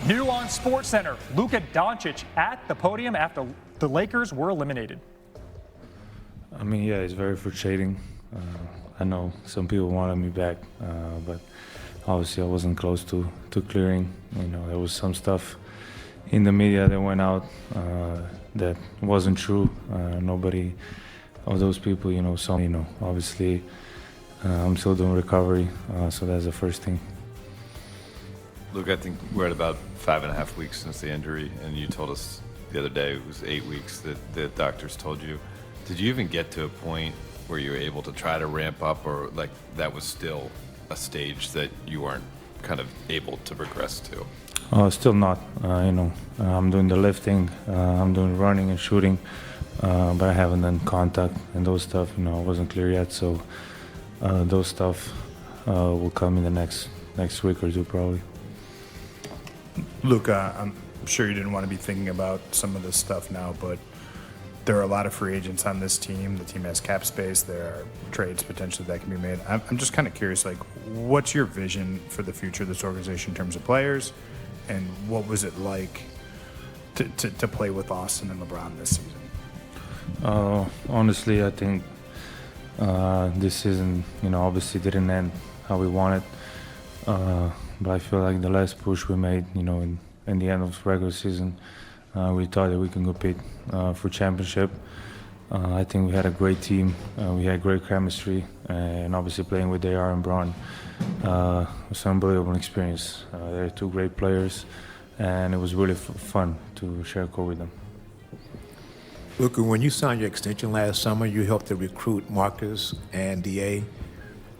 New on SportsCenter, Luka Doncic at the podium after the Lakers were eliminated. I mean, yeah, it's very frustrating. I know some people wanted me back, but obviously I wasn't close to clearing. You know, there was some stuff in the media that went out that wasn't true. Nobody of those people, you know, saw me. You know, obviously I'm still doing recovery, so that's the first thing. Luke, I think we're at about 5.5 weeks since the injury, and you told us the other day it was 8 weeks that the doctors told you. Did you even get to a point where you were able to try to ramp up, or like that was still a stage that you weren't kind of able to progress to? Still not. You know, I'm doing the lifting, I'm doing running and shooting, but I haven't done contact and those stuff. You know, I wasn't clear yet, so those stuff will come in the next week or two probably. Luka, I'm sure you didn't want to be thinking about some of this stuff now, but there are a lot of free agents on this team. The team has cap space. There are trades potentially that can be made. I'm just kind of curious, like, what's your vision for the future of this organization in terms of players, and what was it like to play with Austin and LeBron this season? Honestly, I think this season, you know, obviously didn't end how we wanted. But I feel like the last push we made, you know, in the end of regular season, we thought that we can compete for championship. I think we had a great team. We had great chemistry, and obviously playing with AR and Braun was an unbelievable experience. They're two great players, and it was really fun to share a court with them. Luka, when you signed your extension last summer, you helped to recruit Marcus and DA.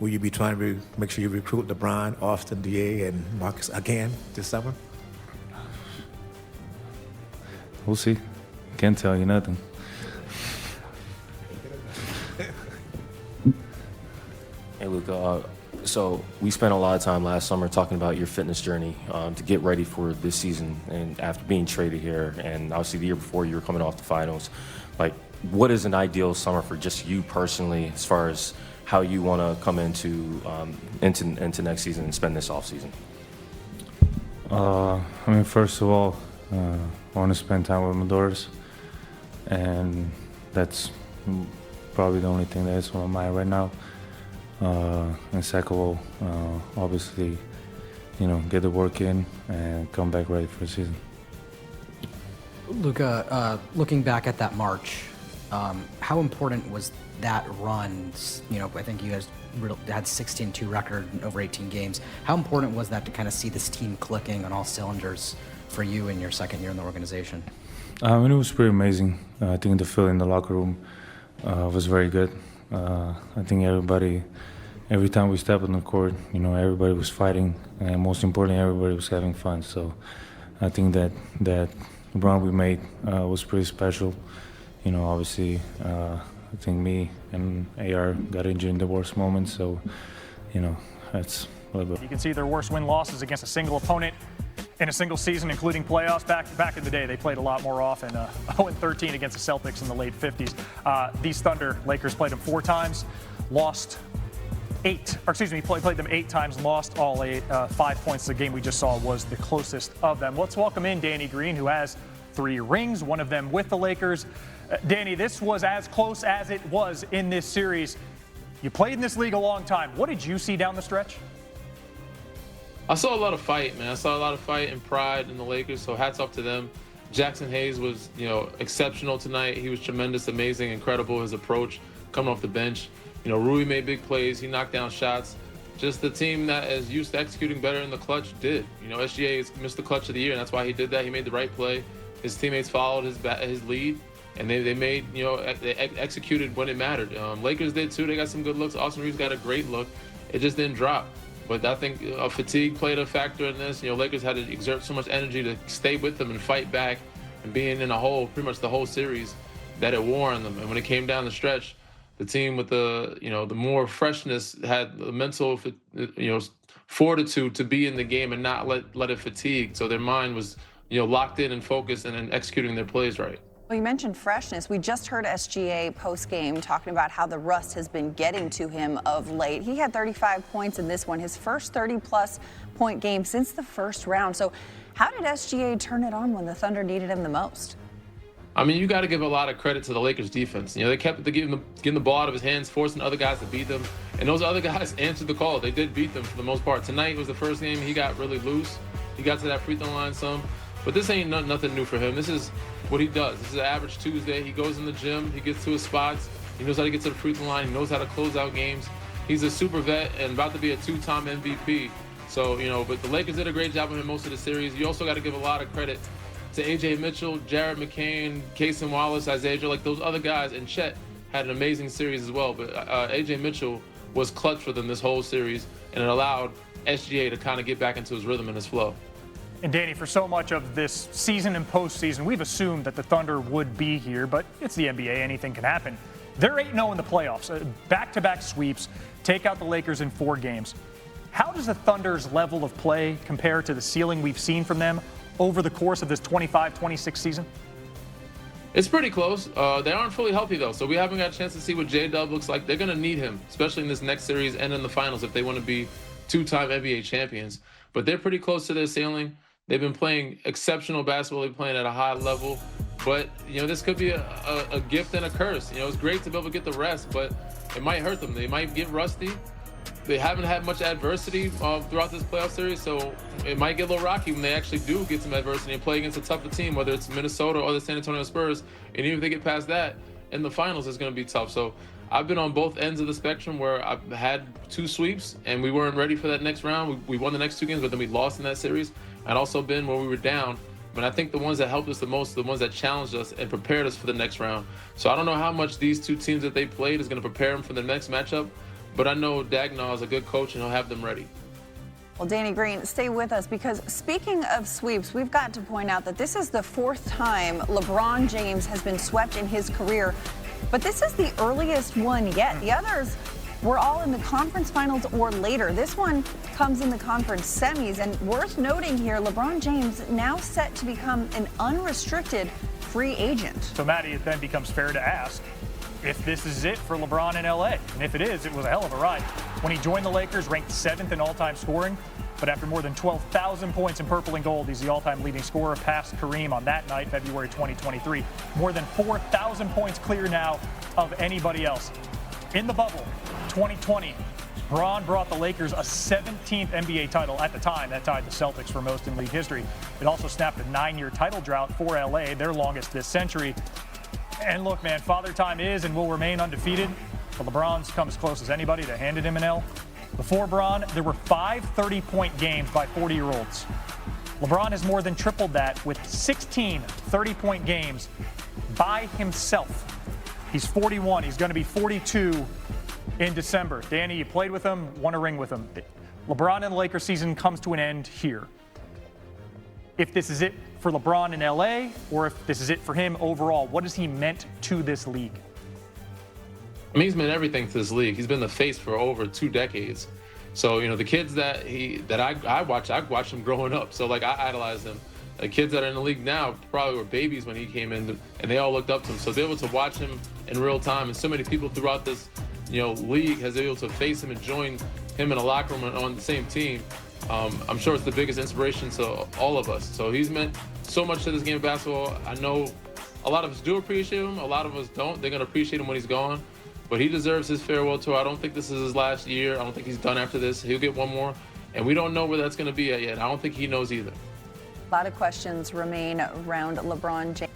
Will you be trying to make sure you recruit LeBron, Austin, DA, and Marcus again this summer? We'll see. Can't tell you nothing. Hey, Luka. So we spent a lot of time last summer talking about your fitness journey to get ready for this season, and after being traded here, and obviously the year before you were coming off the finals. Like, what is an ideal summer for just you personally, as far as how you want to come into next season and spend this offseason? I mean, first of all, I want to spend time with my daughters, and that's probably the only thing that's on my mind right now. And second of all, obviously, you know, get the work in and come back ready for the season. Luka, looking back at that March, how important was that run? You know, I think you guys had 16-2 record in over 18 games. How important was that to kind of see this team clicking on all cylinders for you in your second year in the organization? I mean, it was pretty amazing. I think the feeling in the locker room was very good. I think every time we stepped on the court, you know, everybody was fighting, and most importantly, everybody was having fun. So I think that run we made was pretty special. You know, obviously, I think me and AR got injured in the worst moments, so, you know, that's a little bit. You can see their worst win-losses against a single opponent in a single season, including playoffs. Back in the day, they played a lot more often. 0-13 against the Celtics in the late 50s. These Thunder, Lakers played them 4 times, lost 8. Or excuse me, played them 8 times, lost all 8. 5 points. The game we just saw was the closest of them. Let's welcome in Danny Green, who has 3 rings, one of them with the Lakers. Danny, this was as close as it was in this series. You played in this league a long time. What did you see down the stretch? I saw a lot of fight, man. I saw a lot of fight and pride in the Lakers, so hats off to them. Jackson Hayes was, you know, exceptional tonight. He was tremendous, amazing, incredible, his approach coming off the bench. You know, Rui made big plays. He knocked down shots. Just the team that is used to executing better in the clutch did. You know, SGA has missed the clutch of the year, and that's why he did that. He made the right play. His teammates followed his lead, and they made, you know, they executed when it mattered. Lakers did too. They got some good looks. Austin Reaves got a great look. It just didn't drop. But I think fatigue played a factor in this. You know, Lakers had to exert so much energy to stay with them and fight back, and being in a hole pretty much the whole series, that it wore on them. And when it came down the stretch, the team with the, you know, the more freshness had the mental, you know, fortitude to be in the game and not let it fatigue. So their mind was, you know, locked in and focused and executing their plays right. Well, you mentioned freshness. We just heard SGA post-game talking about how the rust has been getting to him of late. He had 35 points in this one, his first 30-plus point game since the first round. So how did SGA turn it on when the Thunder needed him the most? I mean, you got to give a lot of credit to the Lakers defense. You know, they kept getting the ball out of his hands, forcing other guys to beat them. And those other guys answered the call. They did beat them for the most part. Tonight was the first game he got really loose. He got to that free throw line some. But this ain't nothing new for him. This is what he does. This is an average Tuesday. He goes in the gym. He gets to his spots. He knows how to get to the free throw line. He knows how to close out games. He's a super vet and about to be a two-time MVP. So, you know, but the Lakers did a great job of him most of the series. You also got to give a lot of credit to A.J. Mitchell, Jared McCain, Casey Wallace, Isaiah Joe, like those other guys, and Chet had an amazing series as well. But A.J. Mitchell was clutch for them this whole series, and it allowed SGA to kind of get back into his rhythm and his flow. And Danny, for so much of this season and postseason, we've assumed that the Thunder would be here, but it's the NBA, anything can happen. They're 8-0 in the playoffs, back-to-back sweeps, take out the Lakers in 4 games. How does the Thunder's level of play compare to the ceiling we've seen from them over the course of this 25-26 season? It's pretty close. They aren't fully healthy, though, so we haven't got a chance to see what J-Dub looks like. They're going to need him, especially in this next series and in the finals if they want to be two-time NBA champions. But they're pretty close to their ceiling. They've been playing exceptional basketball. They're playing at a high level. But, you know, this could be a gift and a curse. You know, it's great to be able to get the rest, but it might hurt them. They might get rusty. They haven't had much adversity throughout this playoff series, so it might get a little rocky when they actually do get some adversity and play against a tougher team, whether it's Minnesota or the San Antonio Spurs. And even if they get past that, in the finals, it's going to be tough. So I've been on both ends of the spectrum where I've had 2 sweeps and we weren't ready for that next round. We won the next 2 games, but then we lost in that series. I'd also been where we were down. But I think the ones that helped us the most are the ones that challenged us and prepared us for the next round. So I don't know how much these 2 teams that they played is going to prepare them for the next matchup. But I know Dagnall is a good coach, and he'll have them ready. Well, Danny Green, stay with us because speaking of sweeps, we've got to point out that this is the 4th time LeBron James has been swept in his career. But this is the earliest one yet. The others were all in the conference finals or later. This one comes in the conference semis. And worth noting here, LeBron James now set to become an unrestricted free agent. So, Maddie, it then becomes fair to ask if this is it for LeBron in LA. And if it is, it was a hell of a ride. When he joined the Lakers, ranked 7th in all-time scoring, but after more than 12,000 points in purple and gold, he's the all-time leading scorer past Kareem on that night, February 2023. More than 4,000 points clear now of anybody else. In the bubble, 2020, Bron brought the Lakers a 17th NBA title at the time. That tied the Celtics for most in league history. It also snapped a 9-year title drought for LA, their longest this century. And look, man, Father Time is and will remain undefeated, but LeBron's come as close as anybody to handed him an L. Before Bron, there were 5 30-point games by 40-year-olds. LeBron has more than tripled that with 16 30-point games by himself. He's 41. He's going to be 42 in December. Danny, you played with him, won a ring with him. LeBron and the Lakers season comes to an end here. If this is it for LeBron in LA, or if this is it for him overall, what has he meant to this league? I mean, he's meant everything to this league. He's been the face for over 2 decades. So, you know, the kids that I watched them growing up. So, like, I idolize them. The kids that are in the league now probably were babies when he came in, and they all looked up to him. So, to be able to watch him in real time, and so many people throughout this, you know, league has been able to face him and join him in a locker room on the same team. I'm sure it's the biggest inspiration to all of us. So he's meant so much to this game of basketball. I know a lot of us do appreciate him. A lot of us don't. They're going to appreciate him when he's gone. But he deserves his farewell tour. I don't think this is his last year. I don't think he's done after this. He'll get one more. And we don't know where that's going to be at yet. I don't think he knows either. A lot of questions remain around LeBron James.